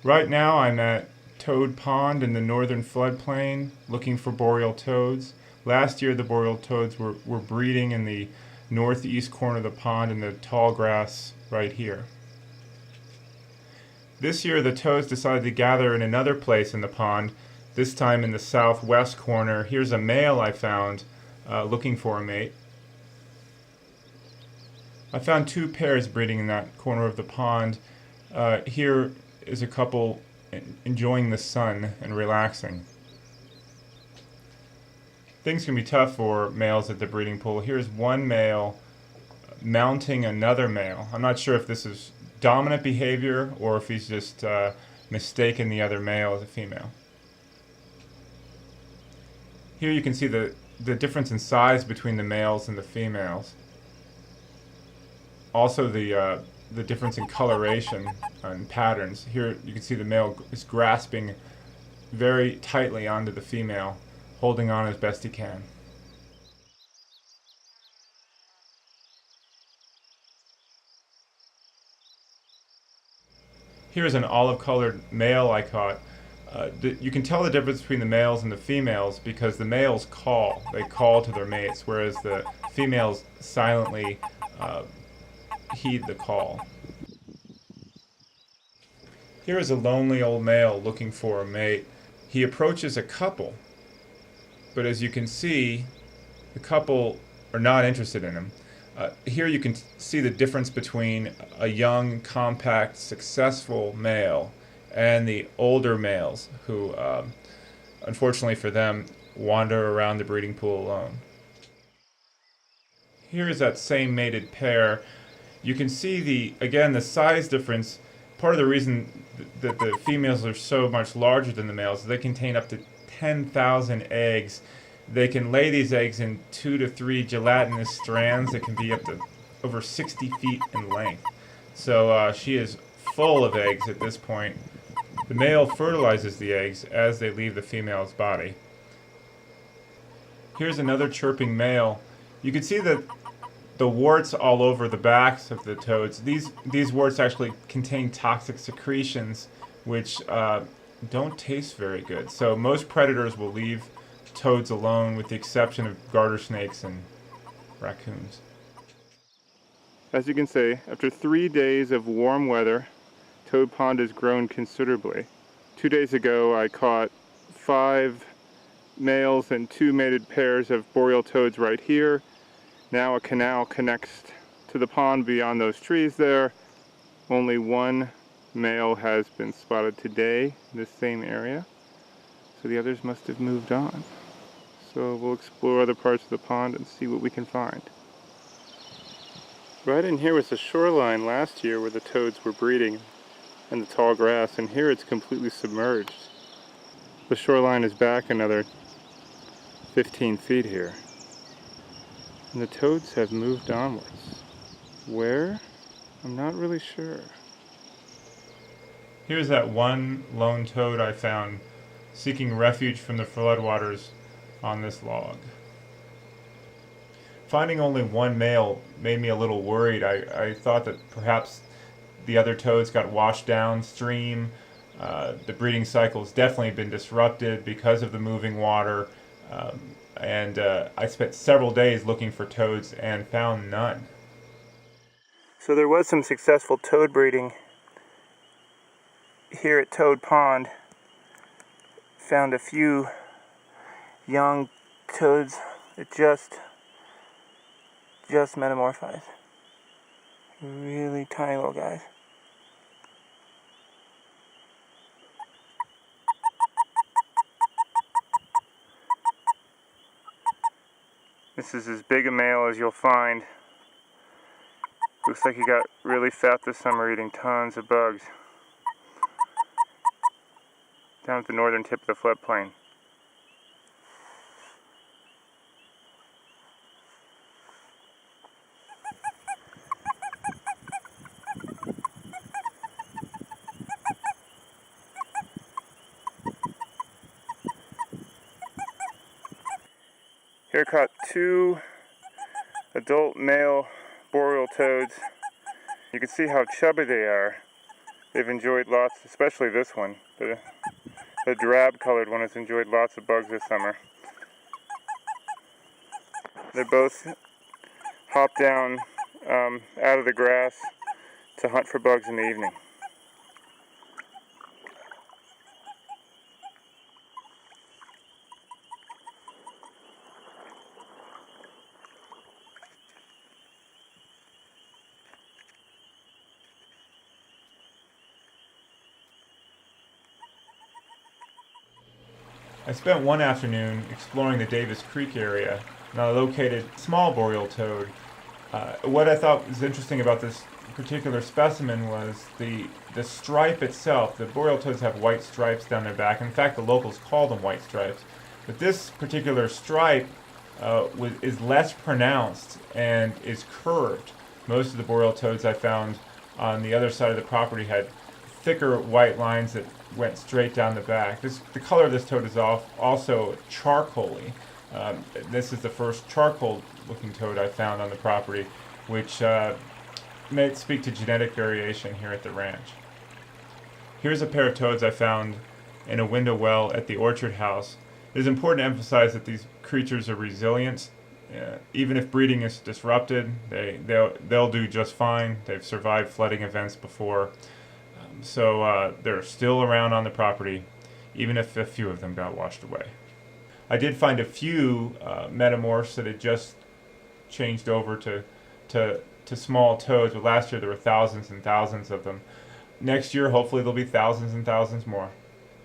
Right now I'm at Toad Pond in the northern floodplain looking for boreal toads. Last year the boreal toads were breeding in the northeast corner of the pond in the tall grass right here. This year the toads decided to gather in another place in the pond, this time in the southwest corner. Here's a male I found looking for a mate. I found two pairs breeding in that corner of the pond. Here is a couple enjoying the sun and relaxing. Things can be tough for males at the breeding pool. Here's one male mounting another male. I'm not sure if this is dominant behavior or if he's just mistaken the other male as a female. Here you can see the difference in size between the males and the females. Also the difference in coloration and patterns. Here you can see the male is grasping very tightly onto the female, holding on as best he can. Here's an olive-colored male I caught. You can tell the difference between the males and the females because the males call. They call to their mates, whereas the females silently heed the call. Here is a lonely old male looking for a mate. He approaches a couple, but as you can see, the couple are not interested in him. Here you can see the difference between a young, compact, successful male and the older males who, unfortunately for them, wander around the breeding pool alone. Here is that same mated pair. You can see the size difference. Part of the reason that the females are so much larger than the males is they contain up to 10,000 eggs. They can lay these eggs in 2 to 3 gelatinous strands that can be up to over 60 feet in length. So she is full of eggs at this point. The male fertilizes the eggs as they leave the female's body. Here's another chirping male. You can see the warts all over the backs of the toads. These warts actually contain toxic secretions which don't taste very good. So most predators will leave toads alone with the exception of garter snakes and raccoons. As you can see, after 3 days of warm weather, Toad Pond has grown considerably. 2 days ago I caught 5 males and 2 mated pairs of boreal toads right here. Now a canal connects to the pond beyond those trees there. Only one male has been spotted today in this same area, so the others must have moved on. So we'll explore other parts of the pond and see what we can find. Right in here was the shoreline last year where the toads were breeding and the tall grass, and here it's completely submerged. The shoreline is back another 15 feet here. And the toads have moved onwards. Where? I'm not really sure. Here's that one lone toad I found seeking refuge from the floodwaters on this log. Finding only one male made me a little worried. I thought that perhaps the other toads got washed downstream. The breeding cycle has definitely been disrupted because of the moving water. And I spent several days looking for toads and found none. So there was some successful toad breeding here at Toad Pond. Found a few young toads that just metamorphized. Really tiny little guys. This is as big a male as you'll find. Looks like he got really fat this summer eating tons of bugs. Down at the northern tip of the floodplain. Here caught 2 adult male boreal toads. You can see how chubby they are. They've enjoyed lots, especially this one. The drab-colored one has enjoyed lots of bugs this summer. They both hop down out of the grass to hunt for bugs in the evening. I spent one afternoon exploring the Davis Creek area, and I located a small boreal toad. What I thought was interesting about this particular specimen was the stripe itself. The boreal toads have white stripes down their back. In fact, the locals call them white stripes. But this particular stripe is less pronounced and is curved. Most of the boreal toads I found on the other side of the property had thicker white lines that went straight down the back. The color of this toad is also charcoaly. This is the first charcoal-looking toad I found on the property, which may speak to genetic variation here at the ranch. Here's a pair of toads I found in a window well at the orchard house. It is important to emphasize that these creatures are resilient. Even if breeding is disrupted, they'll do just fine. They've survived flooding events before. So they're still around on the property, even if a few of them got washed away. I did find a few metamorphs that had just changed over to small toads, but last year there were thousands and thousands of them. Next year, hopefully, there'll be thousands and thousands more.